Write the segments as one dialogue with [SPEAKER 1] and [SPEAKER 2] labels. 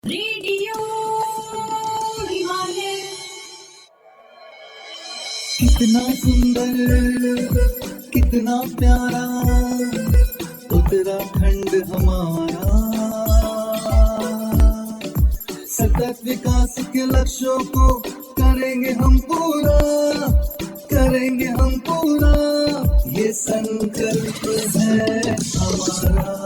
[SPEAKER 1] Radio Himalaya.
[SPEAKER 2] कितना सुंदर कितना प्यारा उत्तराखंड हमारा, सतत विकास के लक्ष्यों को करेंगे हम पूरा, ये संकल्प है हमारा,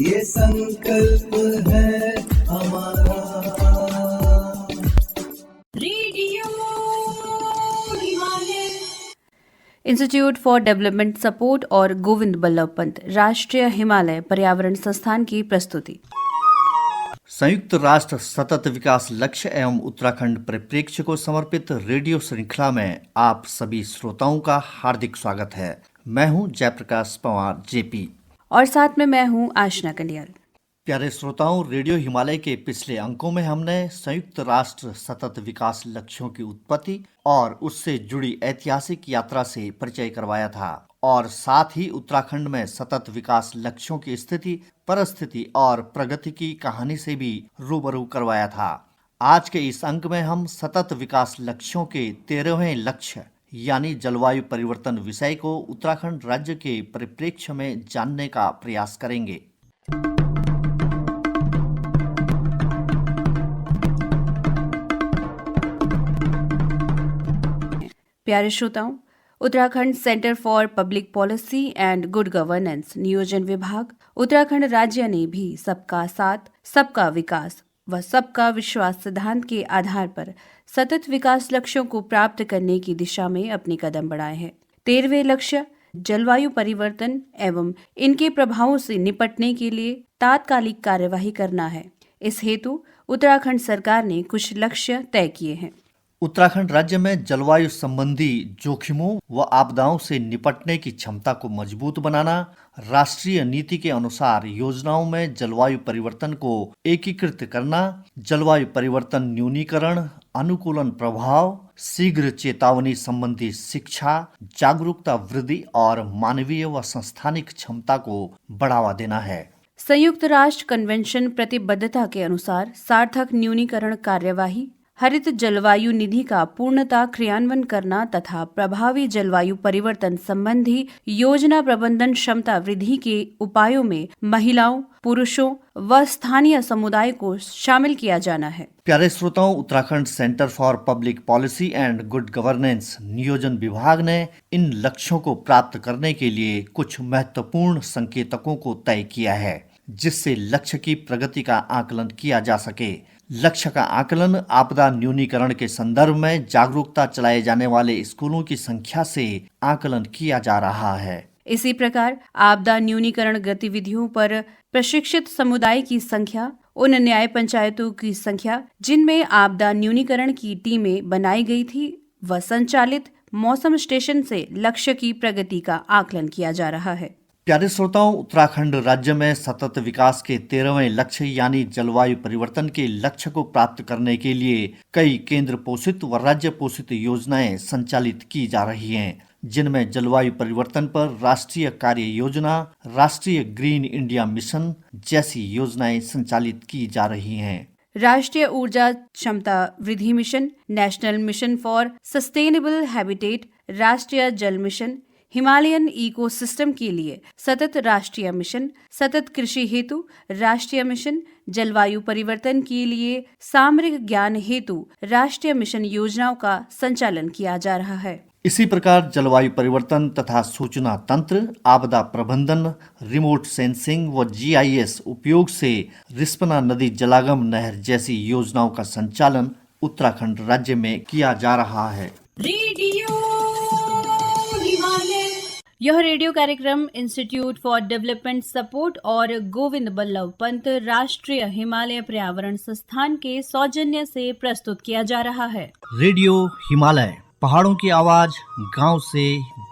[SPEAKER 2] ये संकल्प है हमारा।
[SPEAKER 1] Radio Himalaya.
[SPEAKER 3] Institute for development support और गोविंद बल्लभ पंत राष्ट्रीय हिमालय पर्यावरण संस्थान की प्रस्तुति।
[SPEAKER 4] संयुक्त राष्ट्र सतत विकास लक्ष्य एवं उत्तराखंड परिप्रेक्ष्य को समर्पित रेडियो श्रृंखला में आप सभी श्रोताओं का हार्दिक स्वागत है। मैं हूं जयप्रकाश पंवार जेपी
[SPEAKER 3] और साथ में मैं हूं आशना कलियाल।
[SPEAKER 4] प्यारे श्रोताओं, रेडियो हिमालय के पिछले अंकों में हमने संयुक्त राष्ट्र सतत विकास लक्ष्यों की उत्पत्ति और उससे जुड़ी ऐतिहासिक यात्रा से परिचय करवाया था और साथ ही उत्तराखंड में सतत विकास लक्ष्यों की स्थिति, परिस्थिति और प्रगति की कहानी से भी रूबरू करवाया था। आज के इस अंक में हम सतत विकास लक्ष्यों के 13वें लक्ष्य यानी जलवायु परिवर्तन विषय को उत्तराखंड राज्य के परिप्रेक्ष्य में जानने का प्रयास करेंगे।
[SPEAKER 3] प्यारे श्रोताओं, Uttarakhand centre for public policy and good governance नियोजन विभाग उत्तराखंड राज्य ने भी सबका साथ, सबका विकास व सबका विश्वास सिद्धांत के आधार पर सतत विकास लक्ष्यों को प्राप्त करने की दिशा में अपने कदम बढ़ाए हैं। 13वें लक्ष्य जलवायु परिवर्तन एवं इनके प्रभावों से निपटने के लिए तात्कालिक कार्यवाही करना है। इस हेतु उत्तराखंड सरकार ने कुछ लक्ष्य तय किए हैं।
[SPEAKER 4] उत्तराखंड राज्य में जलवायु संबंधी जोखिमों व आपदाओं से निपटने की क्षमता को मजबूत बनाना, राष्ट्रीय नीति के अनुसार योजनाओं में जलवायु परिवर्तन को एकीकृत करना, जलवायु परिवर्तन न्यूनीकरण, अनुकूलन प्रभाव, शीघ्र चेतावनी संबंधी शिक्षा, जागरूकता वृद्धि और मानवीय व संस्थानिक क्षमता को बढ़ावा देना है।
[SPEAKER 3] संयुक्त राष्ट्र कन्वेंशन प्रतिबद्धता के अनुसार सार्थक न्यूनीकरण कार्यवाही, हरित जलवायु निधि का पूर्णतः क्रियान्वयन करना तथा प्रभावी जलवायु परिवर्तन संबंधी योजना प्रबंधन क्षमता वृद्धि के उपायों में महिलाओं, पुरुषों व स्थानीय समुदाय को शामिल किया जाना है।
[SPEAKER 4] प्यारे श्रोताओं, Uttarakhand centre for public policy and good governance नियोजन विभाग ने इन लक्ष्यों को प्राप्त करने के लिए कुछ महत्वपूर्ण संकेतकों को तय किया है, जिससे लक्ष्य की प्रगति का आकलन किया जा सके। लक्ष्य का आकलन आपदा न्यूनीकरण के संदर्भ में जागरूकता चलाए जाने वाले स्कूलों की संख्या से आकलन किया जा रहा है।
[SPEAKER 3] इसी प्रकार आपदा न्यूनीकरण गतिविधियों पर प्रशिक्षित समुदाय की संख्या, उन न्याय पंचायतों की संख्या जिनमें आपदा न्यूनीकरण की टीमें बनाई गई थी व संचालित मौसम स्टेशन से लक्ष्य की प्रगति का आकलन किया जा रहा है।
[SPEAKER 4] प्यारे श्रोताओं, उत्तराखंड राज्य में सतत विकास के 13वें लक्ष्य यानी जलवायु परिवर्तन के लक्ष्य को प्राप्त करने के लिए कई केंद्र पोषित व राज्य पोषित योजनाएं संचालित की जा रही हैं, जिनमें जलवायु परिवर्तन पर राष्ट्रीय कार्य योजना, राष्ट्रीय ग्रीन इंडिया मिशन जैसी योजनाएं संचालित की जा रही हैं।
[SPEAKER 3] राष्ट्रीय ऊर्जा क्षमता वृद्धि mission, national mission for sustainable habitat, राष्ट्रीय जल मिशन, हिमालयन इकोसिस्टम के लिए सतत राष्ट्रीय मिशन, सतत कृषि हेतु राष्ट्रीय मिशन, जलवायु परिवर्तन के लिए सामरिक ज्ञान हेतु राष्ट्रीय मिशन योजनाओं का संचालन किया जा रहा है।
[SPEAKER 4] इसी प्रकार जलवायु परिवर्तन तथा सूचना तंत्र, आपदा प्रबंधन, रिमोट सेंसिंग व GIS उपयोग से रिस्पना नदी जलागम नहर जैसी योजनाओं का संचालन उत्तराखंड राज्य में किया जा रहा है।
[SPEAKER 1] रेडियो हिमालय।
[SPEAKER 3] यह रेडियो कार्यक्रम इंस्टीट्यूट फॉर डेवलपमेंट सपोर्ट और गोविंद बल्लभ पंत राष्ट्रीय हिमालय पर्यावरण संस्थान के सौजन्य से प्रस्तुत किया जा रहा है।
[SPEAKER 4] रेडियो हिमालय, पहाड़ों की आवाज गांव से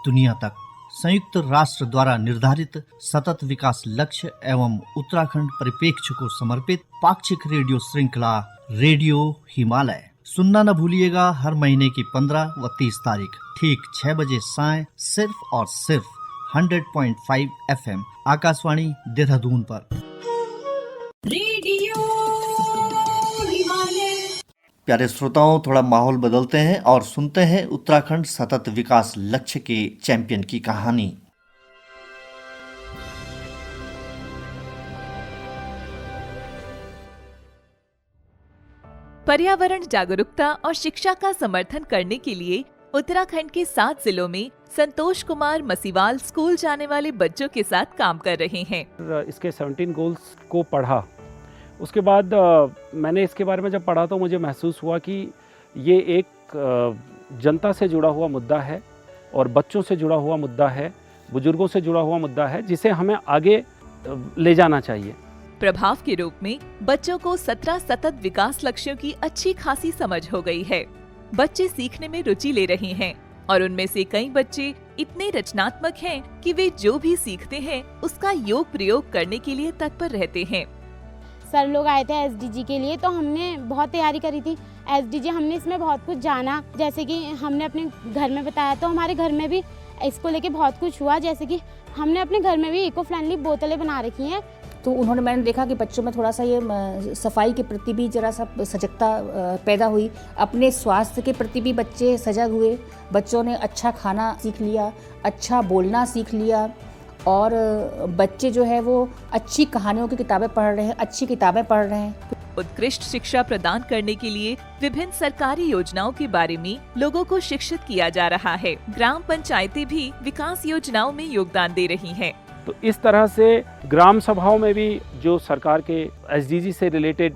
[SPEAKER 4] दुनिया तक, संयुक्त राष्ट्र द्वारा निर्धारित सतत विकास लक्ष्य एवं उत्तराखंड परिप्रेक्ष्य को समर्पित पाक्षिक रेडियो श्रृंखला रेडियो हिमालय सुनना न भूलिएगा। हर महीने की 15 व 30 तारीख ठीक 6 बजे साय सिर्फ और सिर्फ 100.5 FM आकाशवाणी देहरादून पर।
[SPEAKER 1] रेडियो हिमालय।
[SPEAKER 4] प्यारे श्रोताओं, थोड़ा माहौल बदलते हैं और सुनते हैं उत्तराखंड सतत विकास लक्ष्य के चैंपियन की कहानी।
[SPEAKER 5] पर्यावरण जागरूकता और शिक्षा का समर्थन करने के लिए उत्तराखंड के 7 जिलों में संतोष कुमार मसीवाल स्कूल जाने वाले बच्चों के साथ काम कर रहे हैं।
[SPEAKER 6] इसके 17 गोल्स को पढ़ा, उसके बाद मैंने इसके बारे में जब पढ़ा तो मुझे महसूस हुआ कि ये एक जनता से जुड़ा हुआ मुद्दा है और बच्चों से जुड़ा हुआ मुद्दा है, बुजुर्गों से जुड़ा हुआ मुद्दा है, जिसे हमें आगे ले जाना चाहिए।
[SPEAKER 5] प्रभाव के रूप में बच्चों को 17 सतत विकास लक्ष्यों की अच्छी खासी समझ हो गई है। बच्चे सीखने में रुचि ले रहे हैं और उनमें से कई बच्चे इतने रचनात्मक हैं कि वे जो भी सीखते हैं उसका योग प्रयोग करने के लिए तत्पर रहते हैं।
[SPEAKER 7] सर लोग आए थे एसडीजी के लिए, तो हमने बहुत तैयारी करी थी। एसडीजी हमने इसमें बहुत कुछ जाना, जैसे कि हमने अपने घर में बताया तो हमारे घर में भी इसको लेके बहुत कुछ हुआ। जैसे कि हमने अपने घर में भी इको फ्रेंडली बोतलें बना रखी हैं।
[SPEAKER 8] तो मैंने देखा कि बच्चों में थोड़ा सा ये सफाई के प्रति भी जरा सा सजगता पैदा हुई। अपने स्वास्थ्य के प्रति भी बच्चे सजग हुए। बच्चों ने अच्छा खाना सीख लिया, अच्छा बोलना सीख लिया और बच्चे जो है वो अच्छी कहानियों की किताबें पढ़ रहे हैं, अच्छी किताबें पढ़ रहे हैं।
[SPEAKER 5] उत्कृष्ट शिक्षा प्रदान करने के लिए विभिन्न सरकारी योजनाओं के बारे में लोगों को शिक्षित किया जा रहा है। ग्राम पंचायतें भी विकास योजनाओं में योगदान दे रही हैं।
[SPEAKER 6] तो इस तरह से ग्राम सभाओं में भी जो सरकार के एसडीजी से रिलेटेड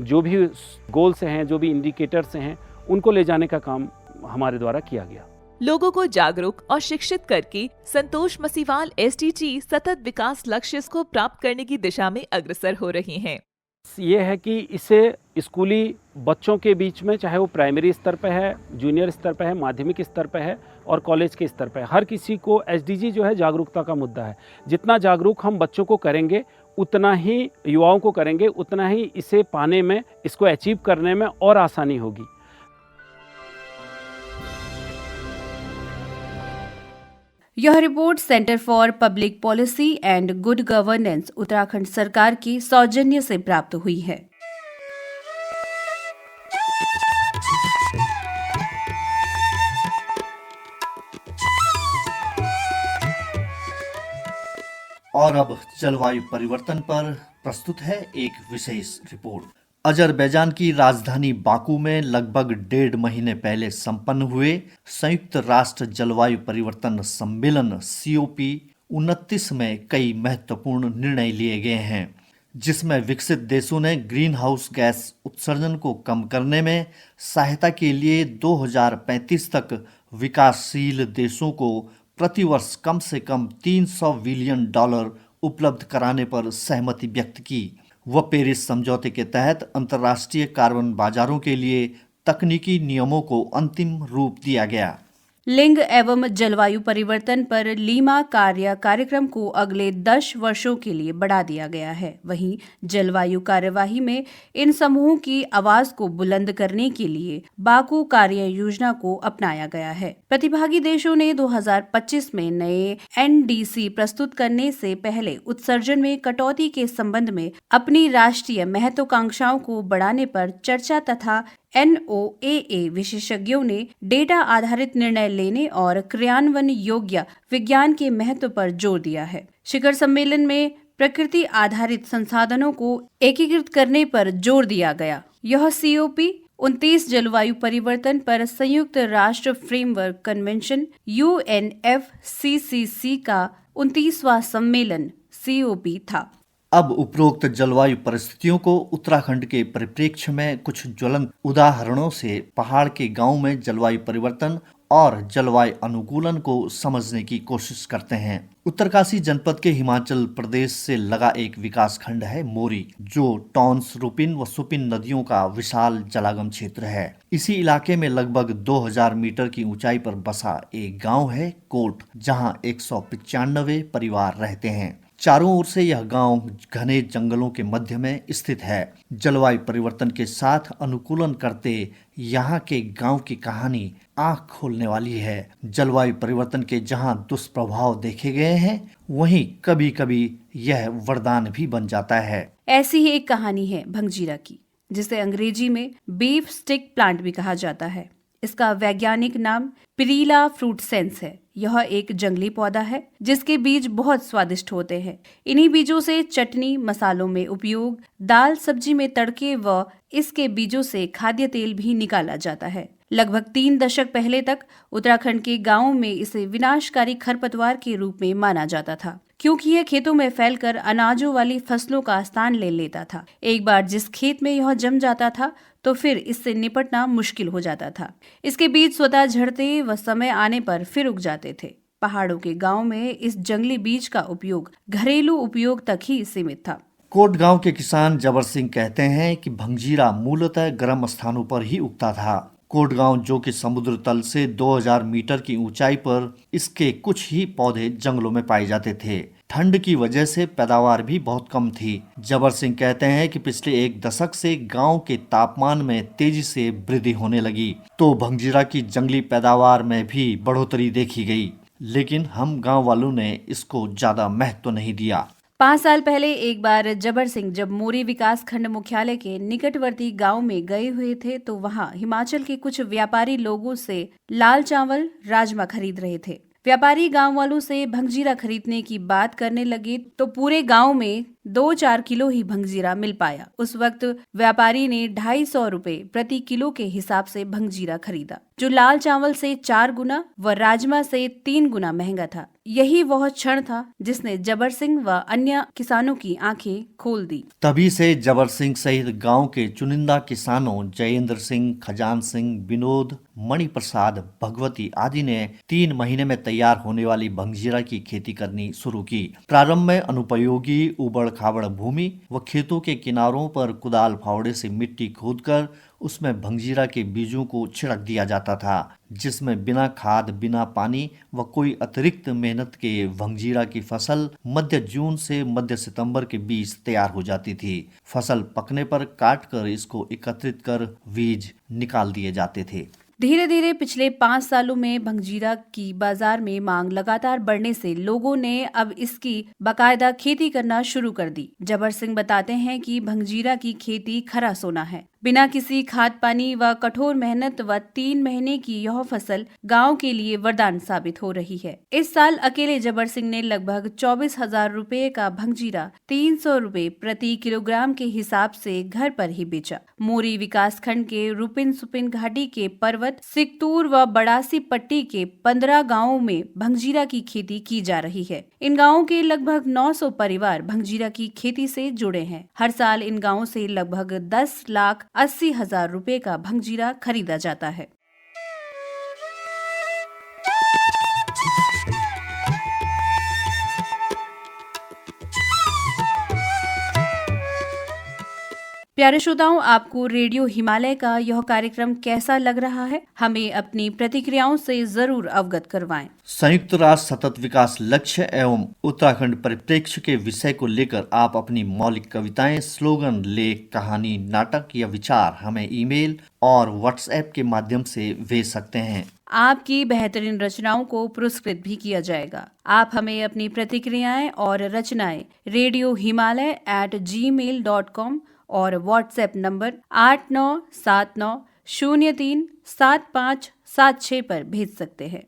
[SPEAKER 6] जो भी गोल्स हैं, जो भी इंडिकेटर्स हैं, उनको ले जाने का काम हमारे द्वारा किया गया।
[SPEAKER 5] लोगों को जागरूक और शिक्षित करके संतोष मसीवाल एसडीजी सतत विकास लक्ष्य को प्राप्त करने की दिशा में अग्रसर हो रही हैं।
[SPEAKER 6] ये है कि इसे स्कूली बच्चों के बीच में, चाहे वो प्राइमरी स्तर पे है, जूनियर स्तर पे है, माध्यमिक स्तर पे है और कॉलेज के स्तर पे है, हर किसी को एसडीजी जो है जागरूकता का मुद्दा है। जितना जागरूक हम बच्चों को करेंगे उतना ही युवाओं को करेंगे, उतना ही इसे पाने में, इसको अचीव करने में और आसानी होगी।
[SPEAKER 3] यह report centre for public policy and good governance Uttarakhand सरकार की सौजन्य से प्राप्त हुई है।
[SPEAKER 4] और अब जलवायु परिवर्तन पर प्रस्तुत है एक विशेष रिपोर्ट। अजरबैजान की राजधानी बाकू में लगभग 1.5 महीने पहले संपन्न हुए संयुक्त राष्ट्र जलवायु परिवर्तन सम्मेलन COP29 में कई महत्वपूर्ण निर्णय लिए गए हैं, जिसमें विकसित देशों ने ग्रीन हाउस गैस उत्सर्जन को कम करने में सहायता के लिए 2035 तक विकासशील देशों को प्रतिवर्ष कम से कम $300 बिलियन उपलब्ध कराने पर सहमति व्यक्त की। वह पेरिस समझौते के तहत अंतर्राष्ट्रीय कार्बन बाजारों के लिए तकनीकी नियमों को अंतिम रूप दिया गया।
[SPEAKER 3] लिंग एवं जलवायु परिवर्तन पर लीमा कार्य कार्यक्रम को अगले 10 वर्षों के लिए बढ़ा दिया गया है। वहीं जलवायु कार्यवाही में इन समूहों की आवाज को बुलंद करने के लिए बाकू कार्य योजना को अपनाया गया है। प्रतिभागी देशों ने 2025 में नए NDC प्रस्तुत करने से पहले उत्सर्जन में कटौती के संबंध में अपनी राष्ट्रीय महत्वाकांक्षाओं को बढ़ाने पर चर्चा तथा NOAA विशेषज्ञों ने डेटा आधारित निर्णय लेने और क्रियान्वयन योग्य विज्ञान के महत्व पर जोर दिया है। शिखर सम्मेलन में प्रकृति आधारित संसाधनों को एकीकृत करने पर जोर दिया गया। यह COP29 जलवायु परिवर्तन पर संयुक्त राष्ट्र फ्रेमवर्क कन्वेंशन UNFCCC का 29वां सम्मेलन COP था।
[SPEAKER 4] अब उपरोक्त जलवायु परिस्थितियों को उत्तराखंड के परिप्रेक्ष्य में कुछ ज्वलंत उदाहरणों से पहाड़ के गांव में जलवायु परिवर्तन और जलवायु अनुकूलन को समझने की कोशिश करते हैं। उत्तरकाशी जनपद के हिमाचल प्रदेश से लगा एक विकास खंड है मोरी, जो टॉन्स, रुपिन व सुपिन नदियों का विशाल जलागम क्षेत्र है। इसी इलाके में लगभग 2000 मीटर की ऊंचाई पर बसा एक गांव है कोट, जहां 195 परिवार रहते हैं। चारों ओर से यह गांव घने जंगलों के मध्य में स्थित है। जलवायु परिवर्तन के साथ अनुकूलन करते यहाँ के गांव की कहानी आंख खोलने वाली है। जलवायु परिवर्तन के जहां दुष्प्रभाव देखे गए हैं, वहीं कभी कभी यह वरदान भी बन जाता है।
[SPEAKER 3] ऐसी ही एक कहानी है भंगजीरा की, जिसे अंग्रेजी में बीफ स्टिक प्लांट भी कहा जाता है। इसका वैज्ञानिक नाम पिरीला फ्रूटसेंस है। यह एक जंगली पौधा है जिसके बीज बहुत स्वादिष्ट होते हैं। इन्हीं बीजों से चटनी, मसालों में उपयोग, दाल सब्जी में तड़के व इसके बीजों से खाद्य तेल भी निकाला जाता है। लगभग 3 दशक पहले तक उत्तराखंड के गांवों में इसे विनाशकारी खरपतवार के रूप में माना जाता था, क्योंकि यह खेतों में फैलकर अनाजों वाली फसलों का स्थान ले लेता था। एक बार जिस खेत में यह जम जाता था तो फिर इससे निपटना मुश्किल हो जाता था। इसके बीज स्वतः झड़ते व समय आने पर फिर उग जाते थे। पहाड़ों के गांव में इस जंगली बीज का उपयोग घरेलू उपयोग तक ही सीमित था।
[SPEAKER 4] कोट गांव के किसान जबर सिंह कहते हैं कि भंगजीरा मूलतः गर्म स्थानों पर ही उगता था। कोट गांव, जो कि समुद्र तल से 2000 मीटर की ऊंचाई पर, इसके कुछ ही पौधे जंगलों में पाए जाते थे। ठंड की वजह से पैदावार भी बहुत कम थी। जबर सिंह कहते हैं कि पिछले 1 दशक से गांव के तापमान में तेजी से वृद्धि होने लगी, तो भंगजीरा की जंगली पैदावार में भी बढ़ोतरी देखी गई, लेकिन हम गांव वालों ने इसको ज्यादा महत्व नहीं दिया।
[SPEAKER 3] 5 साल पहले एक बार जबर सिंह जब मोरी विकास खंड मुख्यालय के निकटवर्ती गांव में गए हुए थे, तो वहां हिमाचल के कुछ व्यापारी लोगों से लाल चावल, राजमा खरीद रहे थे। व्यापारी गांव वालों से भंगजीरा खरीदने की बात करने लगे तो पूरे गांव में 2-4 किलो ही भंगजीरा मिल पाया। उस वक्त व्यापारी ने 250 रुपए प्रति किलो के हिसाब से भंगजीरा खरीदा, जो लाल चावल से 4 गुना व राजमा से 3 गुना महंगा था। यही वह क्षण था जिसने जबर सिंह व अन्य किसानों की आंखें खोल दी।
[SPEAKER 4] तभी से जबर सिंह सहित गांव के चुनिंदा किसानों जयेंद्र सिंह, खजान सिंह, विनोद, मणि प्रसाद, भगवती आदि ने 3 महीने में तैयार होने वाली भंगजीरा की खेती करनी शुरू की। प्रारंभ में अनुपयोगी उबड़ खाबड़ भूमि व खेतों के किनारों पर कुदाल फावड़े से मिट्टी खोदकर उसमें भंगजीरा के बीजों को छिड़क दिया जाता था, जिसमें बिना खाद, बिना पानी व कोई अतिरिक्त मेहनत के भंगजीरा की फसल मध्य जून से मध्य सितंबर के बीच तैयार हो जाती थी। फसल पकने पर काटकर इसको एकत्रित कर बीज निकाल दिए जाते थे।
[SPEAKER 3] धीरे धीरे पिछले 5 सालों में भंगजीरा की बाजार में मांग लगातार बढ़ने से लोगों ने अब इसकी बाकायदा खेती करना शुरू कर दी। जबर सिंह बताते हैं कि भंगजीरा की खेती खरा सोना है। बिना किसी खाद पानी व कठोर मेहनत व 3 महीने की यह फसल गांव के लिए वरदान साबित हो रही है। इस साल अकेले जबर सिंह ने लगभग 24,000 रुपए का भंगजीरा 300 रुपए प्रति किलोग्राम के हिसाब से घर पर ही बेचा। मोरी विकास खंड के रुपिन सुपिन घाटी के पर्वत, सिकतूर व बड़ासी पट्टी के 15 गाँवों में भंगजीरा की खेती की जा रही है। इन गाँवों के लगभग 900 परिवार भंगजीरा की खेती से जुड़े हैं। हर साल इन गाँवों से लगभग 10,80,000 रुपए का भंगजीरा खरीदा जाता है। प्यारे श्रोताओं, आपको रेडियो हिमालय का यह कार्यक्रम कैसा लग रहा है? हमें अपनी प्रतिक्रियाओं से जरूर अवगत करवाएं।
[SPEAKER 4] संयुक्त राष्ट्र सतत विकास लक्ष्य एवं उत्तराखंड परिप्रेक्ष्य के विषय को लेकर आप अपनी मौलिक कविताएं, स्लोगन, लेख, कहानी, नाटक या विचार हमें ईमेल और व्हाट्सएप के माध्यम से भेज सकते हैं।
[SPEAKER 3] आपकी बेहतरीन रचनाओं को पुरस्कृत भी किया जाएगा। आप हमें अपनी प्रतिक्रियाएं और रचनाएं radiohimalay@gmail.com और व्हाट्सएप नंबर 8979037576 पर भेज सकते हैं।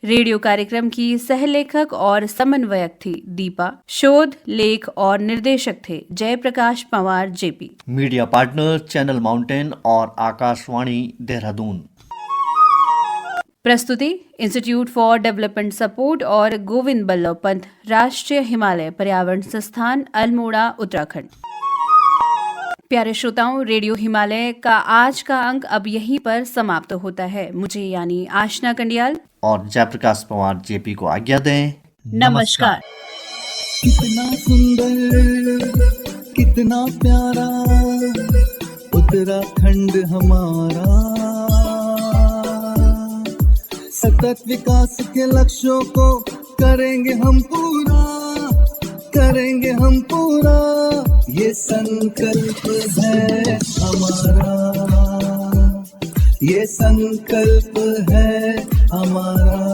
[SPEAKER 3] रेडियो कार्यक्रम की सहलेखक और समन्वयक थी दीपा। शोध, लेख और निर्देशक थे Jayaprakash Panwar JP.
[SPEAKER 4] Media partner channel mountain और आकाशवाणी देहरादून।
[SPEAKER 3] प्रस्तुति इंस्टीट्यूट फॉर डेवलपमेंट सपोर्ट और गोविंद बल्लभ पंत राष्ट्रीय हिमालय पर्यावरण संस्थान, अल्मोड़ा, उत्तराखंड। प्यारे श्रोताओं, रेडियो हिमालय का आज का अंक अब यहीं पर समाप्त होता है। मुझे यानी आशना कंडियाल
[SPEAKER 4] और जयप्रकाश पंवार जेपी को आज्ञा दें।
[SPEAKER 3] नमस्कार।
[SPEAKER 2] कितना सुंदर, कितना प्यारा उत्तराखंड हमारा, सतत विकास के लक्ष्यों को करेंगे हम पूरा। करेंगे हम पूरा, ये संकल्प है हमारा, ये संकल्प है हमारा।